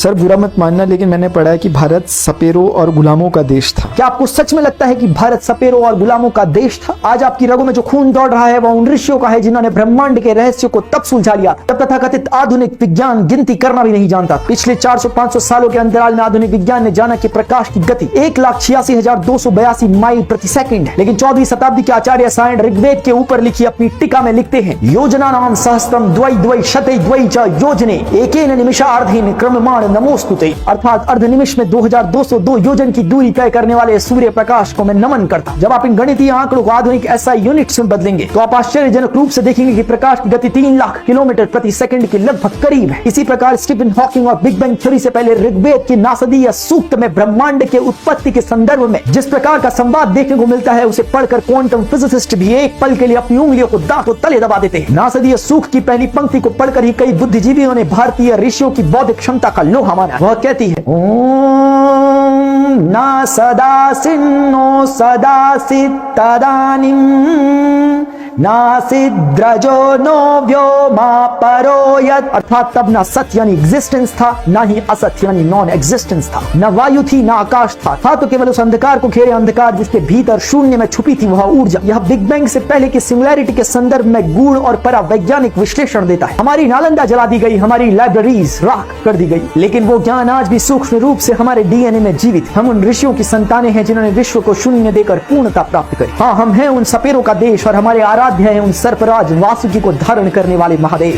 Sir बुरा मत मानना, लेकिन मैंने पढ़ा है कि भारत सपेरों और गुलामों का देश था। क्या आपको सच में लगता है कि भारत सपेरों और गुलामों का देश था? आज आपकी रगों में जो खून दौड़ रहा है वह उन ऋषियों का है जिन्होंने ब्रह्मांड के रहस्य को तब सुलझा लिया तब तथाकथित आधुनिक विज्ञान गिनती करना भी नहीं जानता। पिछले 400-500 सालों के अंतराल में आधुनिक विज्ञान ने जाना कि प्रकाश की गति 1,86,282 माइल प्रति सेकंड है। लेकिन 14वीं शताब्दी के आचार्य सायण ऋग्वेद के ऊपर लिखी अपनी टीका में लिखते हैं, योजना नाम सहस्त्रम द्वै द्वै शतै द्वै च योजने एकेन निमिषार्धेन क्रममाण नमोस्तुते। अर्थात अर्ध निमिष में 2202 योजन की दूरी तय करने वाले सूर्य प्रकाश को मैं नमन करता। जब आप इन गणितीय आंकड़ों को आधुनिक SI यूनिट्स में बदलेंगे तो आप आश्चर्यजनक रूप से देखेंगे कि प्रकाश की गति 3 लाख किलोमीटर प्रति सेकंड के लगभग करीब है। इसी प्रकार स्टीफन हॉकिंग और बिग बैंग थ्योरी से पहले ऋग्वेद की नासदीय सूक्त में ब्रह्मांड के उत्पत्ति के संदर्भ में जिस प्रकार का संवाद देखने को मिलता है उसे पढ़कर क्वांटम फिजिसिस्ट भी एक पल के लिए अपनी उंगलियों को दांतों तले दबा देते हैं। नासदीय सूक्त की पहली पंक्ति को पढ़कर ही कई बुद्धिजीवियों ने भारतीय ऋषियों की बौद्धिक क्षमता का लोहा माना। वह कहती है, ओम ना सदासिन्नो सदासित तदानीं नासिद्रजो नो व्योमा परो यत्। अर्थात तब ना सत्य यानी एग्जिस्टेंस था, ना ही असत्य यानी नॉन एग्जिस्टेंस था। न वायु थी, ना आकाश था तो केवल उस अंधकार को घेरे अंधकार जिसके भीतर शून्य में छुपी थी वह ऊर्जा। यह बिग बैंग से पहले की सिंगुलैरिटी के संदर्भ में गूढ़ और परावैज्ञानिक विश्लेषण देता है। हमारी नालंदा जला दी गई, हमारी लाइब्रेरीज राख कर दी गई, लेकिन वो ज्ञान आज भी सूक्ष्म रूप से हमारे DNA में जीवित। हम उन ऋषियों की संतानें हैं जिन्होंने विश्व को शून्य देकर पूर्णता प्राप्त करी। हाँ, हम हैं उन सपेरों का देश और हमारे आराध्य हैं उन सर्पराज वासुकी को धारण करने वाले महादेव।